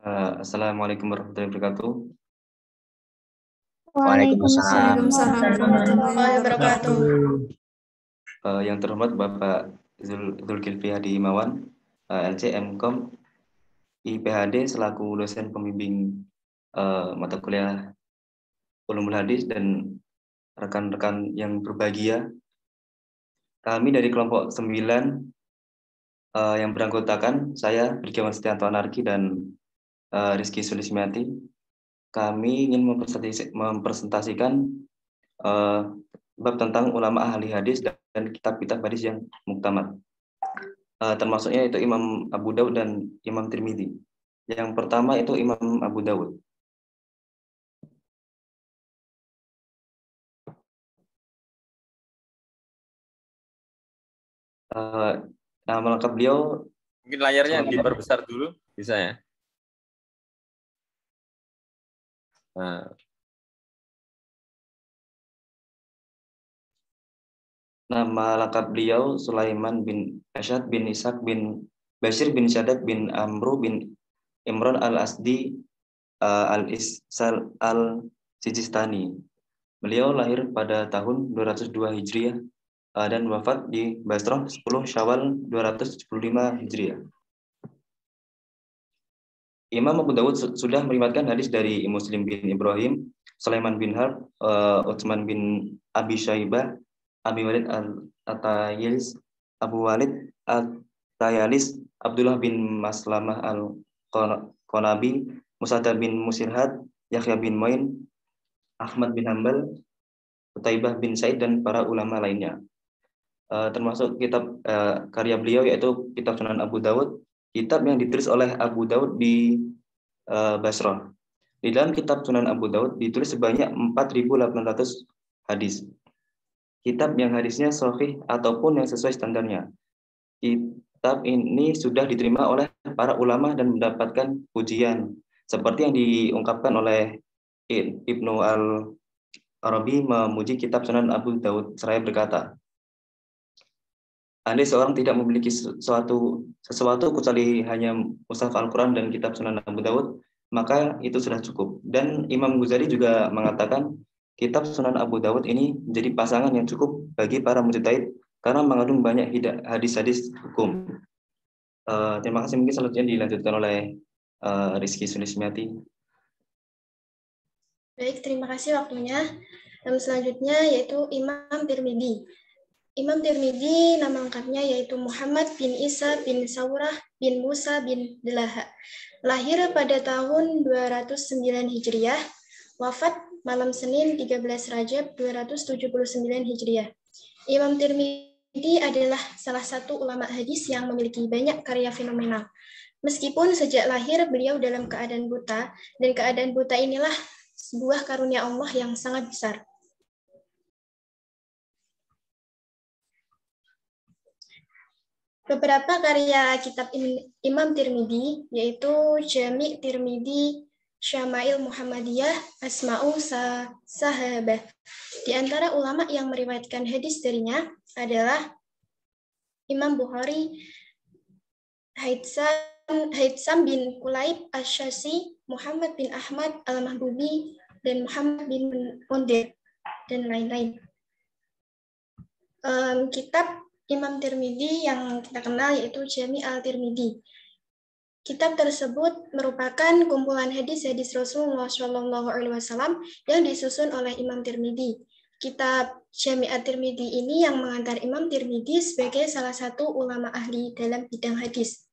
Assalamualaikum warahmatullahi wabarakatuh. Waalaikumsalam Waalaikumsalam warahmatullahi wabarakatuh. Yang terhormat Bapak Zulkifli Hadi Himawan, LC/M.Com IPHD selaku dosen pembimbing mata kuliah Ulumul Hadis dan rekan-rekan yang berbahagia. Kami dari kelompok 9 yang beranggotakan saya Brigjen Setianto Anarki dan Rizky Sulismiati. Kami ingin mempresentasikan bab tentang ulama ahli hadis dan kitab-kitab hadis yang muktamad. Termasuknya itu Imam Abu Daud dan Imam Tirmidzi. Yang pertama itu Imam Abu Daud. Nama lengkap beliau, mungkin layarnya diperbesar dulu, bisa ya? Nah. Nama lengkap beliau Sulaiman bin Asyad bin Ishaq bin Bashir bin Syadat bin Amru bin Imran al-Asdi al-Isal al-Sijistani. Beliau lahir pada tahun 202 Hijriah dan wafat di Basrah 10 Syawal 275 Hijriah. Imam Abu Dawud sudah meriwayatkan hadis dari Muslim bin Ibrahim, Sulaiman bin Harb, Utsman bin Abi Syaibah, Abi Walid al-Atayilis, Abu Walid al-Tayalis, Abdullah bin Maslamah al-Qanabi, Musaddad bin Musirhad, Yahya bin Mu'in, Ahmad bin Hanbal, Utaibah bin Said dan para ulama lainnya. Termasuk kitab karya beliau yaitu kitab Sunan Abu Dawud, kitab yang ditulis oleh Abu Dawud di Basrah. Di dalam kitab Sunan Abu Dawud ditulis sebanyak 4.800 hadis. Kitab yang hadisnya sahih ataupun yang sesuai standarnya. Kitab ini sudah diterima oleh para ulama dan mendapatkan pujian seperti yang diungkapkan oleh Ibnu Al-Arabi memuji kitab Sunan Abu Dawud seraya berkata, andai seorang tidak memiliki sesuatu kecuali hanya mushaf Al-Quran dan kitab Sunan Abu Dawud, maka itu sudah cukup. Dan Imam Ghazali juga mengatakan kitab Sunan Abu Dawud ini menjadi pasangan yang cukup bagi para mujtahid karena mengandung banyak hadis-hadis hukum. Terima kasih. Mungkin selanjutnya dilanjutkan oleh Rizky Sulismiati. Baik, terima kasih waktunya. Nama selanjutnya yaitu Imam Tirmidzi. Imam Tirmidzi nama lengkapnya yaitu Muhammad bin Isa bin Saurah bin Musa bin Delaha. Lahir pada tahun 209 Hijriah, wafat malam Senin 13 Rajab 279 Hijriah. Imam Tirmidzi adalah salah satu ulama hadis yang memiliki banyak karya fenomenal. Meskipun sejak lahir beliau dalam keadaan buta, dan keadaan buta inilah sebuah karunia Allah yang sangat besar. Beberapa karya kitab Imam Tirmidzi yaitu Jami' Tirmidzi, Syama'il Muhammadiyah, Asma'u Sahabah. Di antara ulama yang meriwayatkan hadis darinya adalah Imam Bukhari, Haitsam bin Kulaib Asy-Syasi, Muhammad bin Ahmad Al-Mahbubi, dan Muhammad bin Mundir, dan lain-lain. Kitab Imam Tirmidzi yang kita kenal yaitu Jami' al-Tirmidzi. Kitab tersebut merupakan kumpulan hadis-hadis Rasulullah SAW yang disusun oleh Imam Tirmidzi. Kitab Jami' al-Tirmidzi ini yang mengantar Imam Tirmidzi sebagai salah satu ulama ahli dalam bidang hadis.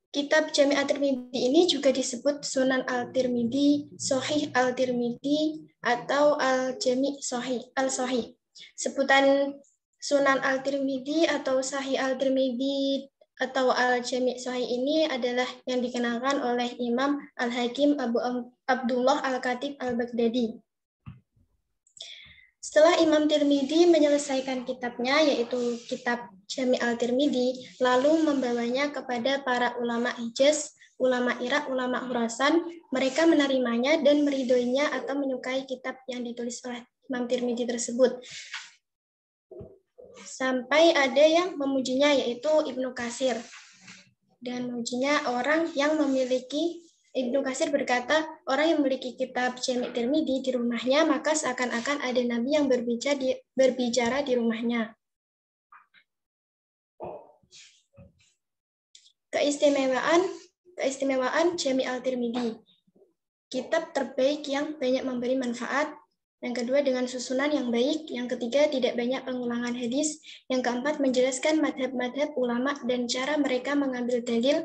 Kitab Jami' al-Tirmidzi ini juga disebut Sunan al-Tirmidzi, Sahih al-Tirmidzi, atau Al-Jami' al-Sahih. Sebutan Sunan al-Tirmidzi atau Sahih al-Tirmidzi atau Al-Jami' Sahih ini adalah yang dikenalkan oleh Imam Al-Hakim Abu Abdullah Al-Khatib Al-Baghdadi. Setelah Imam Tirmidzi menyelesaikan kitabnya, yaitu kitab Jami' al-Tirmidzi, lalu membawanya kepada para ulama Hijaz, ulama Irak, ulama Khurasan. Mereka menerimanya dan meridhoinya atau menyukai kitab yang ditulis oleh Imam Tirmidzi tersebut. Sampai ada yang memujinya, yaitu Ibnu Katsir. dengan memujinya orang yang memiliki, Ibnu Katsir berkata, orang yang memiliki kitab Jami' Tirmidzi di rumahnya, maka seakan-akan ada nabi yang berbicara di rumahnya. Keistimewaan Jami' Al-Tirmidzi, kitab terbaik yang banyak memberi manfaat. Yang kedua, dengan susunan yang baik. Yang ketiga, tidak banyak pengulangan hadis. Yang keempat, menjelaskan madhab-madhab ulama dan cara mereka mengambil dalil.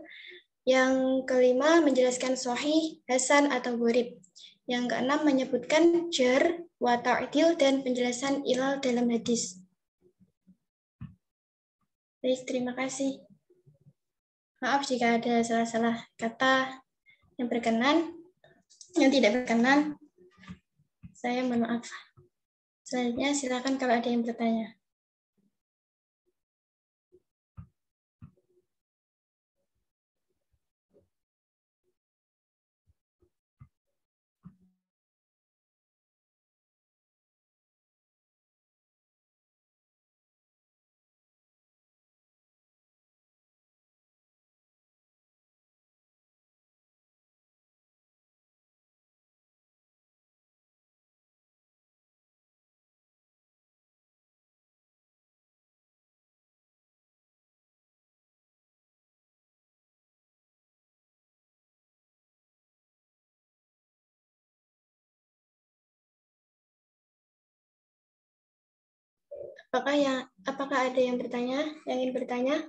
Yang kelima, menjelaskan sahih, hasan, atau gharib. Yang keenam, menyebutkan jar, wa ta'dil, dan penjelasan ilal dalam hadis. Baik, terima kasih. Maaf jika ada salah-salah kata yang berkenan, yang tidak berkenan. Saya mohon maaf. Selanjutnya silakan kalau ada yang bertanya. Apakah ada yang bertanya, yang ingin bertanya?